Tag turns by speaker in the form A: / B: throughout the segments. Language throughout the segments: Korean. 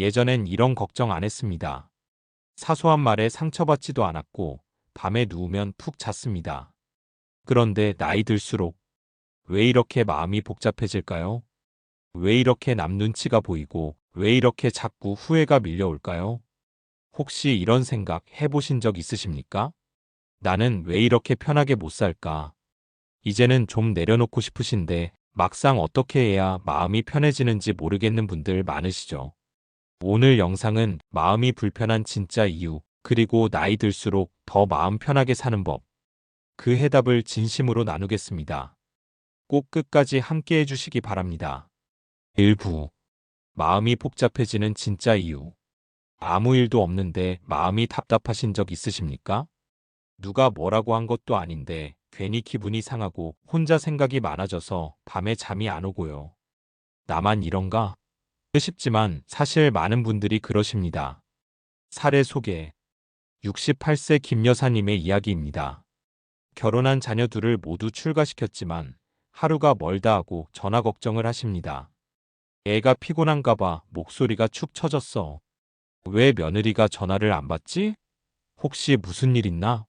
A: 예전엔 이런 걱정 안 했습니다. 사소한 말에 상처받지도 않았고 밤에 누우면 푹 잤습니다. 그런데 나이 들수록 왜 이렇게 마음이 복잡해질까요? 왜 이렇게 남 눈치가 보이고 왜 이렇게 자꾸 후회가 밀려올까요? 혹시 이런 생각 해보신 적 있으십니까? 나는 왜 이렇게 편하게 못 살까? 이제는 좀 내려놓고 싶으신데 막상 어떻게 해야 마음이 편해지는지 모르겠는 분들 많으시죠? 오늘 영상은 마음이 불편한 진짜 이유, 그리고 나이 들수록 더 마음 편하게 사는 법, 그 해답을 진심으로 나누겠습니다. 꼭 끝까지 함께 해주시기 바랍니다. 일부 마음이 복잡해지는 진짜 이유. 아무 일도 없는데 마음이 답답하신 적 있으십니까? 누가 뭐라고 한 것도 아닌데 괜히 기분이 상하고 혼자 생각이 많아져서 밤에 잠이 안 오고요. 나만 이런가? 싶지만 사실 많은 분들이 그러십니다. 사례 소개. 68세 김 여사님의 이야기입니다. 결혼한 자녀 둘을 모두 출가시켰지만 하루가 멀다 하고 전화 걱정을 하십니다. 애가 피곤한가 봐 목소리가 축 처졌어. 왜 며느리가 전화를 안 받지? 혹시 무슨 일 있나?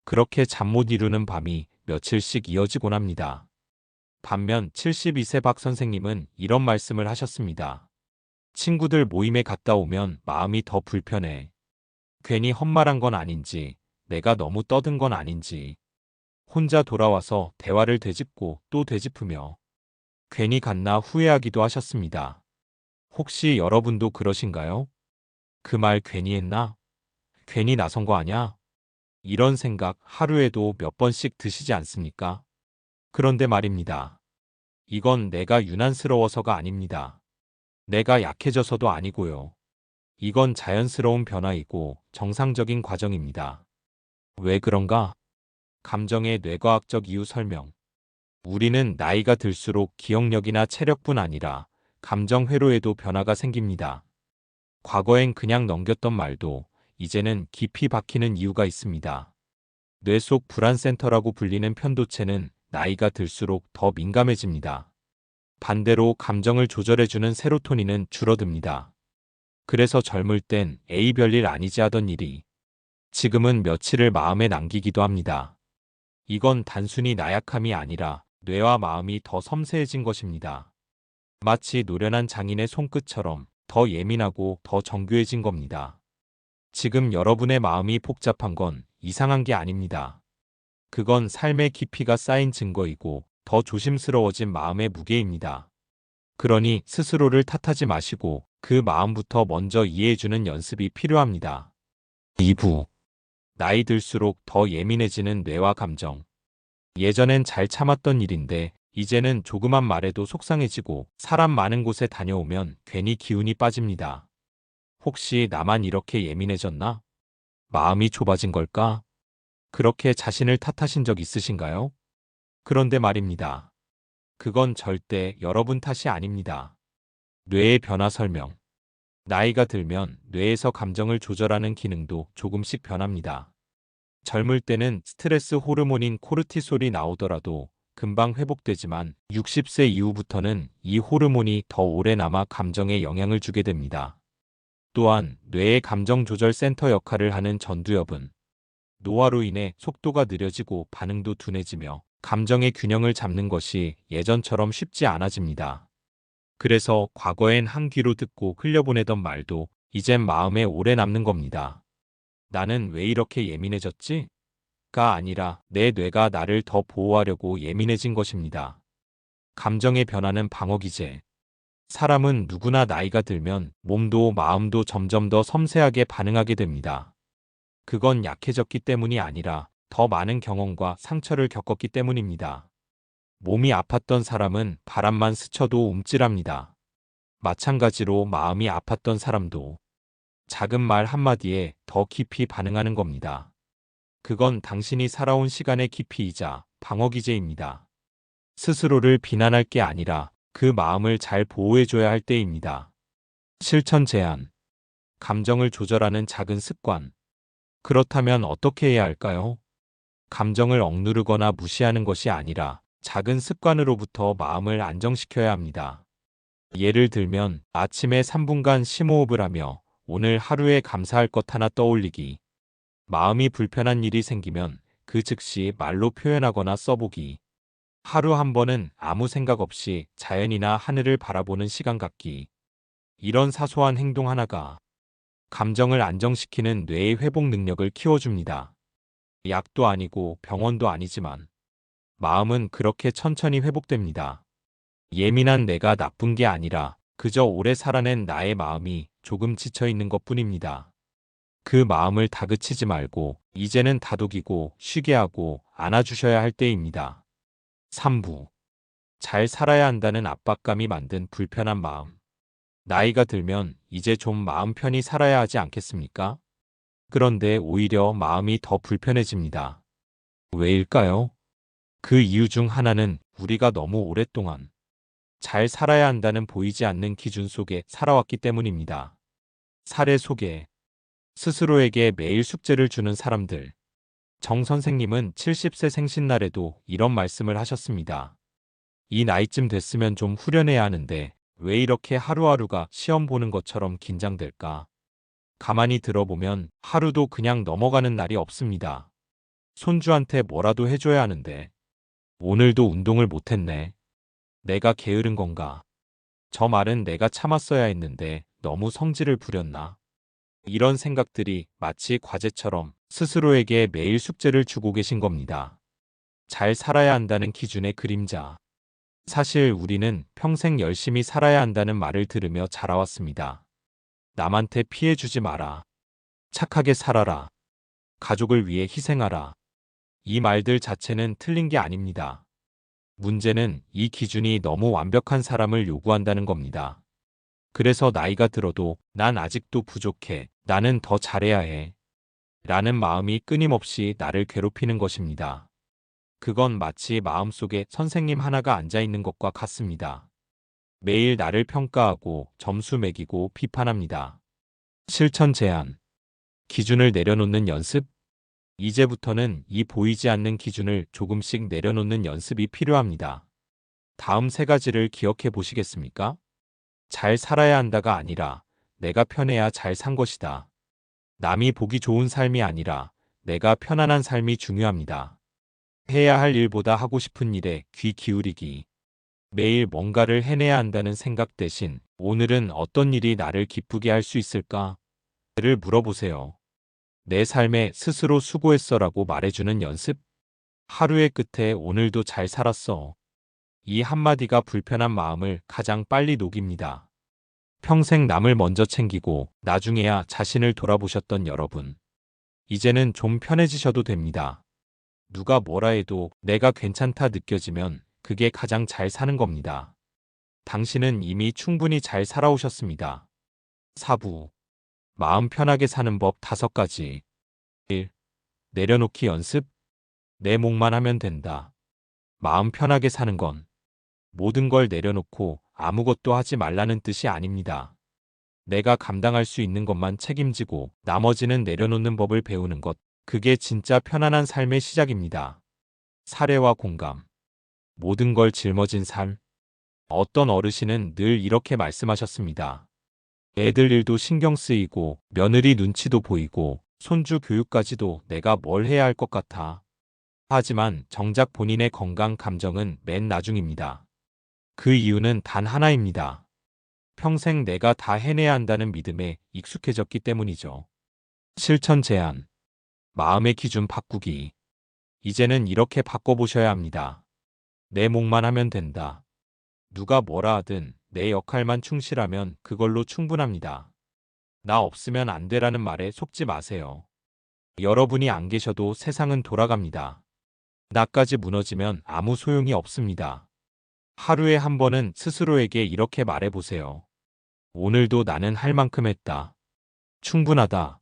A: 그렇게 잠 못 이루는 밤이 며칠씩 이어지곤 합니다. 반면 72세 박 선생님은 이런 말씀을 하셨습니다. 친구들 모임에 갔다 오면 마음이 더 불편해. 괜히 헛말한 건 아닌지, 내가 너무 떠든 건 아닌지. 혼자 돌아와서 대화를 되짚고 또 되짚으며 괜히 갔나 후회하기도 하셨습니다. 혹시 여러분도 그러신가요? 그 말 괜히 했나? 괜히 나선 거 아냐? 이런 생각 하루에도 몇 번씩 드시지 않습니까? 그런데 말입니다. 이건 내가 유난스러워서가 아닙니다. 내가 약해져서도 아니고요. 이건 자연스러운 변화이고 정상적인 과정입니다. 왜 그런가? 감정의 뇌과학적 이유 설명. 우리는 나이가 들수록 기억력이나 체력뿐 아니라 감정 회로에도 변화가 생깁니다. 과거엔 그냥 넘겼던 말도 이제는 깊이 박히는 이유가 있습니다. 뇌 속 불안센터라고 불리는 편도체는 나이가 들수록 더 민감해집니다. 반대로 감정을 조절해주는 세로토닌은 줄어듭니다. 그래서 젊을 땐 에이 별일 아니지 하던 일이 지금은 며칠을 마음에 남기기도 합니다. 이건 단순히 나약함이 아니라 뇌와 마음이 더 섬세해진 것입니다. 마치 노련한 장인의 손끝처럼 더 예민하고 더 정교해진 겁니다. 지금 여러분의 마음이 복잡한 건 이상한 게 아닙니다. 그건 삶의 깊이가 쌓인 증거이고 더 조심스러워진 마음의 무게입니다. 그러니 스스로를 탓하지 마시고 그 마음부터 먼저 이해해주는 연습이 필요합니다. 2부. 나이 들수록 더 예민해지는 뇌와 감정. 예전엔 잘 참았던 일인데 이제는 조그만 말에도 속상해지고 사람 많은 곳에 다녀오면 괜히 기운이 빠집니다. 혹시 나만 이렇게 예민해졌나? 마음이 좁아진 걸까? 그렇게 자신을 탓하신 적 있으신가요? 그런데 말입니다. 그건 절대 여러분 탓이 아닙니다. 뇌의 변화 설명. 나이가 들면 뇌에서 감정을 조절하는 기능도 조금씩 변합니다. 젊을 때는 스트레스 호르몬인 코르티솔이 나오더라도 금방 회복되지만 60세 이후부터는 이 호르몬이 더 오래 남아 감정에 영향을 주게 됩니다. 또한 뇌의 감정 조절 센터 역할을 하는 전두엽은 노화로 인해 속도가 느려지고 반응도 둔해지며 감정의 균형을 잡는 것이 예전처럼 쉽지 않아집니다. 그래서 과거엔 한 귀로 듣고 흘려보내던 말도 이젠 마음에 오래 남는 겁니다. 나는 왜 이렇게 예민해졌지? 가 아니라 내 뇌가 나를 더 보호하려고 예민해진 것입니다. 감정의 변화는 방어기제. 사람은 누구나 나이가 들면 몸도 마음도 점점 더 섬세하게 반응하게 됩니다. 그건 약해졌기 때문이 아니라 더 많은 경험과 상처를 겪었기 때문입니다. 몸이 아팠던 사람은 바람만 스쳐도 움찔합니다. 마찬가지로 마음이 아팠던 사람도 작은 말 한마디에 더 깊이 반응하는 겁니다. 그건 당신이 살아온 시간의 깊이이자 방어기제입니다. 스스로를 비난할 게 아니라 그 마음을 잘 보호해줘야 할 때입니다. 실천 제안. 감정을 조절하는 작은 습관. 그렇다면 어떻게 해야 할까요? 감정을 억누르거나 무시하는 것이 아니라 작은 습관으로부터 마음을 안정시켜야 합니다. 예를 들면 아침에 3분간 심호흡을 하며 오늘 하루에 감사할 것 하나 떠올리기. 마음이 불편한 일이 생기면 그 즉시 말로 표현하거나 써보기. 하루 한 번은 아무 생각 없이 자연이나 하늘을 바라보는 시간 갖기. 이런 사소한 행동 하나가 감정을 안정시키는 뇌의 회복 능력을 키워줍니다. 약도 아니고 병원도 아니지만 마음은 그렇게 천천히 회복됩니다. 예민한 내가 나쁜 게 아니라 그저 오래 살아낸 나의 마음이 조금 지쳐 있는 것뿐입니다. 그 마음을 다그치지 말고 이제는 다독이고 쉬게 하고 안아주셔야 할 때입니다. 3부. 잘 살아야 한다는 압박감이 만든 불편한 마음. 나이가 들면 이제 좀 마음 편히 살아야 하지 않겠습니까? 그런데 오히려 마음이 더 불편해집니다. 왜일까요? 그 이유 중 하나는 우리가 너무 오랫동안 잘 살아야 한다는 보이지 않는 기준 속에 살아왔기 때문입니다. 사례 소개. 스스로에게 매일 숙제를 주는 사람들. 정 선생님은 70세 생신날에도 이런 말씀을 하셨습니다. 이 나이쯤 됐으면 좀 후련해야 하는데 왜 이렇게 하루하루가 시험 보는 것처럼 긴장될까? 가만히 들어보면 하루도 그냥 넘어가는 날이 없습니다. 손주한테 뭐라도 해줘야 하는데 오늘도 운동을 못했네. 내가 게으른 건가? 저 말은 내가 참았어야 했는데 너무 성질을 부렸나? 이런 생각들이 마치 과제처럼 스스로에게 매일 숙제를 주고 계신 겁니다. 잘 살아야 한다는 기준의 그림자. 사실 우리는 평생 열심히 살아야 한다는 말을 들으며 자라왔습니다. 남한테 피해 주지 마라. 착하게 살아라. 가족을 위해 희생하라. 이 말들 자체는 틀린 게 아닙니다. 문제는 이 기준이 너무 완벽한 사람을 요구한다는 겁니다. 그래서 나이가 들어도 난 아직도 부족해. 나는 더 잘해야 해. 라는 마음이 끊임없이 나를 괴롭히는 것입니다. 그건 마치 마음속에 선생님 하나가 앉아 있는 것과 같습니다. 매일 나를 평가하고 점수 매기고 비판합니다. 실천 제한. 기준을 내려놓는 연습? 이제부터는 이 보이지 않는 기준을 조금씩 내려놓는 연습이 필요합니다. 다음 세 가지를 기억해 보시겠습니까? 잘 살아야 한다가 아니라 내가 편해야 잘 산 것이다. 남이 보기 좋은 삶이 아니라 내가 편안한 삶이 중요합니다. 해야 할 일보다 하고 싶은 일에 귀 기울이기. 매일 뭔가를 해내야 한다는 생각 대신 오늘은 어떤 일이 나를 기쁘게 할 수 있을까? 를 물어보세요. 내 삶에 스스로 수고했어라고 말해주는 연습? 하루의 끝에 오늘도 잘 살았어. 이 한마디가 불편한 마음을 가장 빨리 녹입니다. 평생 남을 먼저 챙기고 나중에야 자신을 돌아보셨던 여러분. 이제는 좀 편해지셔도 됩니다. 누가 뭐라 해도 내가 괜찮다 느껴지면 그게 가장 잘 사는 겁니다. 당신은 이미 충분히 잘 살아오셨습니다. 4부. 마음 편하게 사는 법 5가지. 1. 내려놓기 연습. 내 몫만 하면 된다. 마음 편하게 사는 건 모든 걸 내려놓고 아무것도 하지 말라는 뜻이 아닙니다. 내가 감당할 수 있는 것만 책임지고 나머지는 내려놓는 법을 배우는 것. 그게 진짜 편안한 삶의 시작입니다. 사례와 공감. 모든 걸 짊어진 삶. 어떤 어르신은 늘 이렇게 말씀하셨습니다. 애들 일도 신경 쓰이고 며느리 눈치도 보이고 손주 교육까지도 내가 뭘 해야 할 것 같아. 하지만 정작 본인의 건강 감정은 맨 나중입니다. 그 이유는 단 하나입니다. 평생 내가 다 해내야 한다는 믿음에 익숙해졌기 때문이죠. 실천 제한. 마음의 기준 바꾸기. 이제는 이렇게 바꿔보셔야 합니다. 내 몫만 하면 된다. 누가 뭐라 하든 내 역할만 충실하면 그걸로 충분합니다. 나 없으면 안 되라는 말에 속지 마세요. 여러분이 안 계셔도 세상은 돌아갑니다. 나까지 무너지면 아무 소용이 없습니다. 하루에 한 번은 스스로에게 이렇게 말해보세요. 오늘도 나는 할 만큼 했다. 충분하다.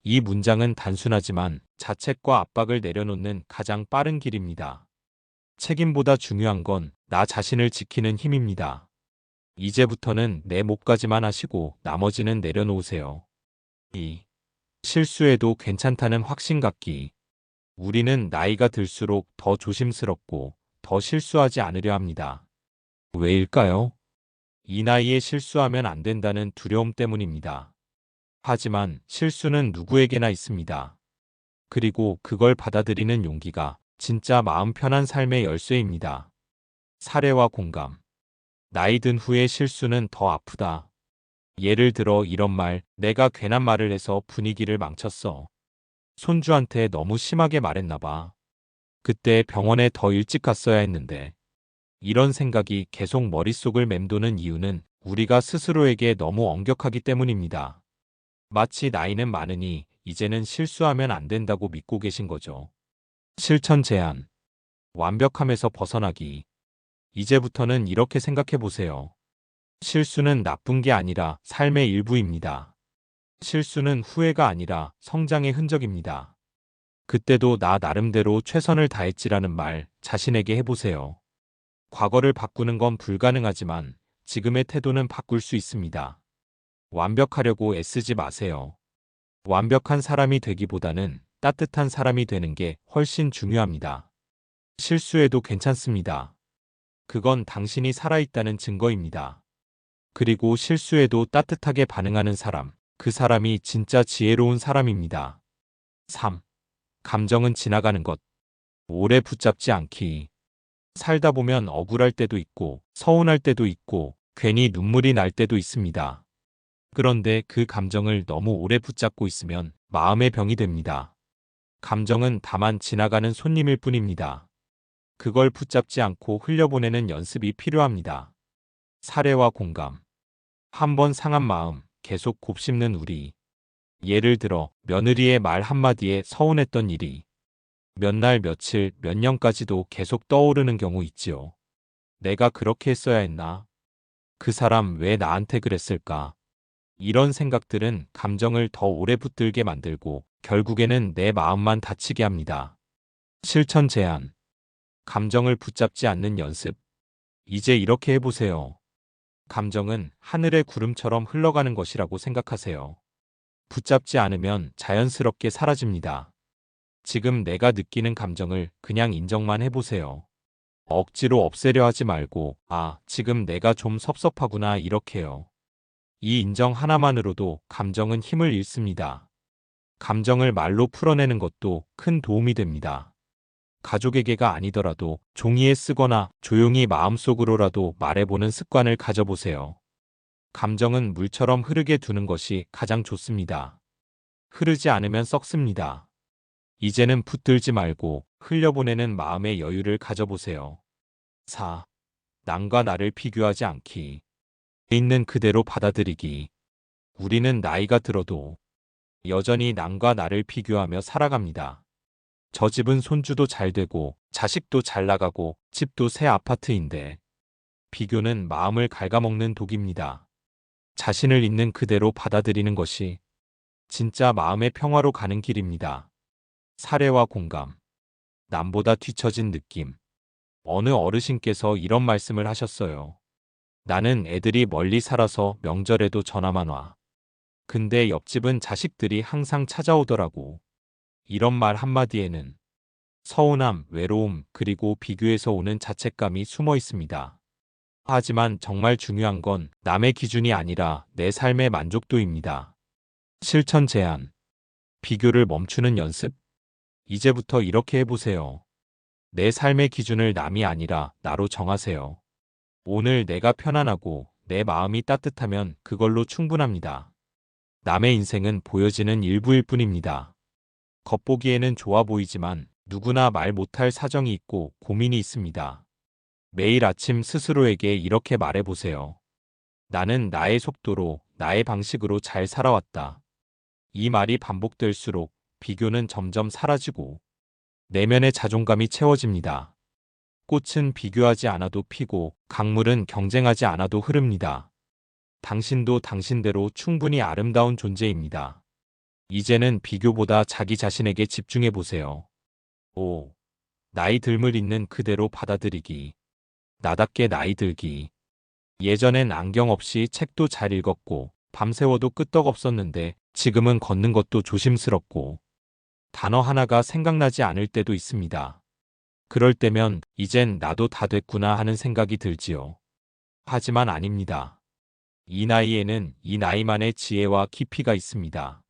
A: 이 문장은 단순하지만 자책과 압박을 내려놓는 가장 빠른 길입니다. 책임보다 중요한 건 나 자신을 지키는 힘입니다. 이제부터는 내 몫까지만 하시고 나머지는 내려놓으세요. 2. 실수해도 괜찮다는 확신 갖기. 우리는 나이가 들수록 더 조심스럽고 더 실수하지 않으려 합니다. 왜일까요? 이 나이에 실수하면 안 된다는 두려움 때문입니다. 하지만 실수는 누구에게나 있습니다. 그리고 그걸 받아들이는 용기가 진짜 마음 편한 삶의 열쇠입니다. 사례와 공감. 나이 든 후에 실수는 더 아프다. 예를 들어 이런 말, 내가 괜한 말을 해서 분위기를 망쳤어. 손주한테 너무 심하게 말했나 봐. 그때 병원에 더 일찍 갔어야 했는데. 이런 생각이 계속 머릿속을 맴도는 이유는 우리가 스스로에게 너무 엄격하기 때문입니다. 마치 나이는 많으니 이제는 실수하면 안 된다고 믿고 계신 거죠. 실천 제한. 완벽함에서 벗어나기. 이제부터는 이렇게 생각해 보세요. 실수는 나쁜 게 아니라 삶의 일부입니다. 실수는 후회가 아니라 성장의 흔적입니다. 그때도 나 나름대로 최선을 다했지라는 말 자신에게 해보세요. 과거를 바꾸는 건 불가능하지만 지금의 태도는 바꿀 수 있습니다. 완벽하려고 애쓰지 마세요. 완벽한 사람이 되기보다는 따뜻한 사람이 되는 게 훨씬 중요합니다. 실수해도 괜찮습니다. 그건 당신이 살아있다는 증거입니다. 그리고 실수해도 따뜻하게 반응하는 사람, 그 사람이 진짜 지혜로운 사람입니다. 3. 감정은 지나가는 것. 오래 붙잡지 않기. 살다 보면 억울할 때도 있고, 서운할 때도 있고, 괜히 눈물이 날 때도 있습니다. 그런데 그 감정을 너무 오래 붙잡고 있으면 마음의 병이 됩니다. 감정은 다만 지나가는 손님일 뿐입니다. 그걸 붙잡지 않고 흘려보내는 연습이 필요합니다. 사례와 공감. 한번 상한 마음, 계속 곱씹는 우리. 예를 들어 며느리의 말 한마디에 서운했던 일이 몇 날, 며칠, 몇 년까지도 계속 떠오르는 경우 있지요. 내가 그렇게 했어야 했나? 그 사람 왜 나한테 그랬을까? 이런 생각들은 감정을 더 오래 붙들게 만들고 결국에는 내 마음만 다치게 합니다. 실천 제한. 감정을 붙잡지 않는 연습. 이제 이렇게 해보세요. 감정은 하늘의 구름처럼 흘러가는 것이라고 생각하세요. 붙잡지 않으면 자연스럽게 사라집니다. 지금 내가 느끼는 감정을 그냥 인정만 해보세요. 억지로 없애려 하지 말고, 아, 지금 내가 좀 섭섭하구나 이렇게요. 이 인정 하나만으로도 감정은 힘을 잃습니다. 감정을 말로 풀어내는 것도 큰 도움이 됩니다. 가족에게가 아니더라도 종이에 쓰거나 조용히 마음속으로라도 말해보는 습관을 가져보세요. 감정은 물처럼 흐르게 두는 것이 가장 좋습니다. 흐르지 않으면 썩습니다. 이제는 붙들지 말고 흘려보내는 마음의 여유를 가져보세요. 4. 남과 나를 비교하지 않기. 있는 그대로 받아들이기. 우리는 나이가 들어도 여전히 남과 나를 비교하며 살아갑니다. 저 집은 손주도 잘 되고 자식도 잘 나가고 집도 새 아파트인데. 비교는 마음을 갉아먹는 독입니다. 자신을 있는 그대로 받아들이는 것이 진짜 마음의 평화로 가는 길입니다. 사례와 공감. 남보다 뒤처진 느낌. 어느 어르신께서 이런 말씀을 하셨어요. 나는 애들이 멀리 살아서 명절에도 전화만 와. 근데 옆집은 자식들이 항상 찾아오더라고. 이런 말 한마디에는 서운함, 외로움, 그리고 비교에서 오는 자책감이 숨어 있습니다. 하지만 정말 중요한 건 남의 기준이 아니라 내 삶의 만족도입니다. 실천 제한. 비교를 멈추는 연습. 이제부터 이렇게 해보세요. 내 삶의 기준을 남이 아니라 나로 정하세요. 오늘 내가 편안하고 내 마음이 따뜻하면 그걸로 충분합니다. 남의 인생은 보여지는 일부일 뿐입니다. 겉보기에는 좋아 보이지만 누구나 말 못할 사정이 있고 고민이 있습니다. 매일 아침 스스로에게 이렇게 말해보세요. 나는 나의 속도로, 나의 방식으로 잘 살아왔다. 이 말이 반복될수록 비교는 점점 사라지고 내면의 자존감이 채워집니다. 꽃은 비교하지 않아도 피고 강물은 경쟁하지 않아도 흐릅니다. 당신도 당신대로 충분히 아름다운 존재입니다. 이제는 비교보다 자기 자신에게 집중해 보세요. 5. 나이 듦을 있는 그대로 받아들이기. 나답게 나이 들기. 예전엔 안경 없이 책도 잘 읽었고 밤새워도 끄떡없었는데 지금은 걷는 것도 조심스럽고 단어 하나가 생각나지 않을 때도 있습니다. 그럴 때면 이젠 나도 다 됐구나 하는 생각이 들지요. 하지만 아닙니다. 이 나이에는 이 나이만의 지혜와 깊이가 있습니다.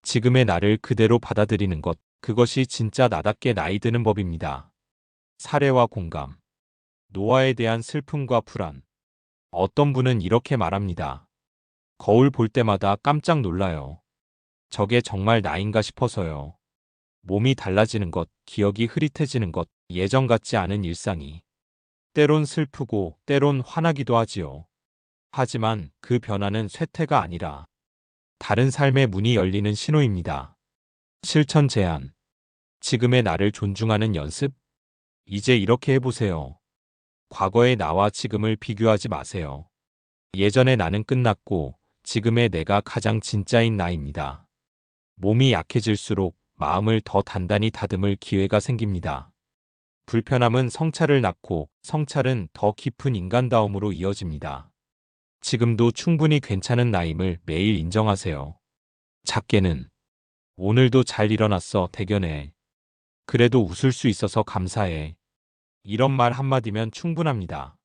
A: 지금의 나를 그대로 받아들이는 것, 그것이 진짜 나답게 나이 드는 법입니다. 사례와 공감. 노화에 대한 슬픔과 불안. 어떤 분은 이렇게 말합니다. 거울 볼 때마다 깜짝 놀라요. 저게 정말 나인가 싶어서요. 몸이 달라지는 것, 기억이 흐릿해지는 것, 예전 같지 않은 일상이. 때론 슬프고 때론 화나기도 하지요. 하지만 그 변화는 쇠퇴가 아니라 다른 삶의 문이 열리는 신호입니다. 실천 제안. 지금의 나를 존중하는 연습? 이제 이렇게 해보세요. 과거의 나와 지금을 비교하지 마세요. 예전의 나는 끝났고 지금의 내가 가장 진짜인 나입니다. 몸이 약해질수록 마음을 더 단단히 다듬을 기회가 생깁니다. 불편함은 성찰을 낳고 성찰은 더 깊은 인간다움으로 이어집니다. 지금도 충분히 괜찮은 나임을 매일 인정하세요. 작게는 오늘도 잘 일어났어 대견해. 그래도 웃을 수 있어서 감사해. 이런 말 한마디면 충분합니다.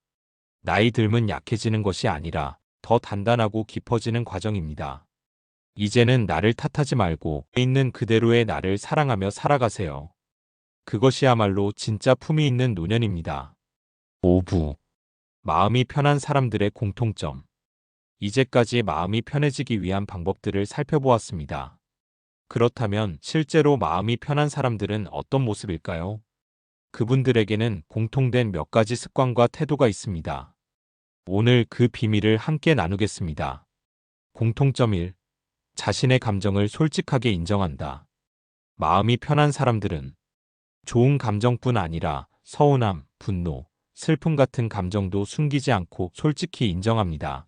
A: 나이 들면 약해지는 것이 아니라 더 단단하고 깊어지는 과정입니다. 이제는 나를 탓하지 말고 있는 그대로의 나를 사랑하며 살아가세요. 그것이야말로 진짜 품위 있는 노년입니다. 5부. 마음이 편한 사람들의 공통점. 이제까지 마음이 편해지기 위한 방법들을 살펴보았습니다. 그렇다면 실제로 마음이 편한 사람들은 어떤 모습일까요? 그분들에게는 공통된 몇 가지 습관과 태도가 있습니다. 오늘 그 비밀을 함께 나누겠습니다. 공통점 1. 자신의 감정을 솔직하게 인정한다. 마음이 편한 사람들은 좋은 감정뿐 아니라 서운함, 분노, 슬픔 같은 감정도 숨기지 않고 솔직히 인정합니다.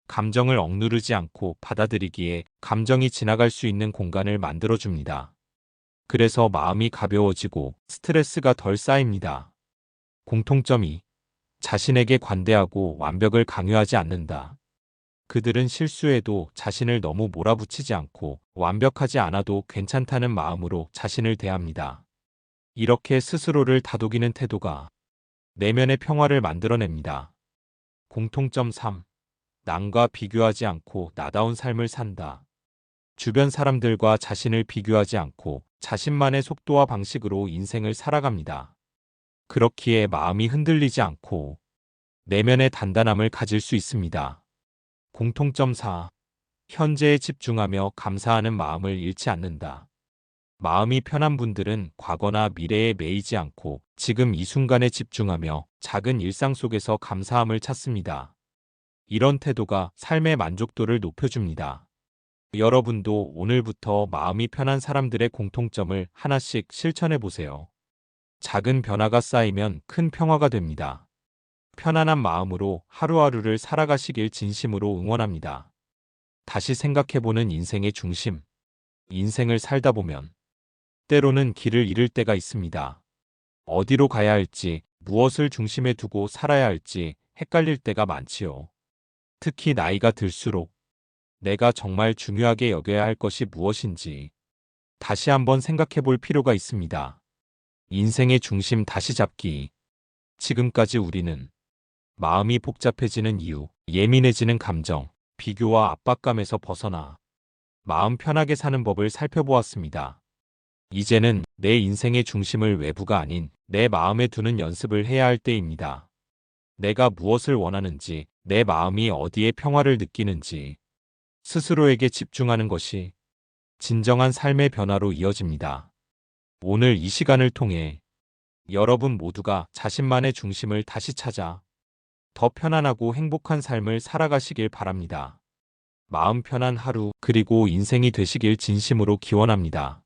A: 감정을 억누르지 않고 받아들이기에 감정이 지나갈 수 있는 공간을 만들어줍니다. 그래서 마음이 가벼워지고 스트레스가 덜 쌓입니다. 공통점 2. 자신에게 관대하고 완벽을 강요하지 않는다. 그들은 실수해도 자신을 너무 몰아붙이지 않고 완벽하지 않아도 괜찮다는 마음으로 자신을 대합니다. 이렇게 스스로를 다독이는 태도가 내면의 평화를 만들어냅니다. 공통점 3. 남과 비교하지 않고 나다운 삶을 산다. 주변 사람들과 자신을 비교하지 않고 자신만의 속도와 방식으로 인생을 살아갑니다. 그렇기에 마음이 흔들리지 않고 내면의 단단함을 가질 수 있습니다. 공통점 4. 현재에 집중하며 감사하는 마음을 잃지 않는다. 마음이 편한 분들은 과거나 미래에 매이지 않고 지금 이 순간에 집중하며 작은 일상 속에서 감사함을 찾습니다. 이런 태도가 삶의 만족도를 높여줍니다. 여러분도 오늘부터 마음이 편한 사람들의 공통점을 하나씩 실천해 보세요. 작은 변화가 쌓이면 큰 평화가 됩니다. 편안한 마음으로 하루하루를 살아가시길 진심으로 응원합니다. 다시 생각해보는 인생의 중심. 인생을 살다 보면 때로는 길을 잃을 때가 있습니다. 어디로 가야 할지, 무엇을 중심에 두고 살아야 할지 헷갈릴 때가 많지요. 특히 나이가 들수록 내가 정말 중요하게 여겨야 할 것이 무엇인지 다시 한번 생각해 볼 필요가 있습니다. 인생의 중심 다시 잡기. 지금까지 우리는 마음이 복잡해지는 이유, 예민해지는 감정, 비교와 압박감에서 벗어나 마음 편하게 사는 법을 살펴보았습니다. 이제는 내 인생의 중심을 외부가 아닌 내 마음에 두는 연습을 해야 할 때입니다. 내가 무엇을 원하는지, 내 마음이 어디에 평화를 느끼는지 스스로에게 집중하는 것이 진정한 삶의 변화로 이어집니다. 오늘 이 시간을 통해 여러분 모두가 자신만의 중심을 다시 찾아 더 편안하고 행복한 삶을 살아가시길 바랍니다. 마음 편한 하루 그리고 인생이 되시길 진심으로 기원합니다.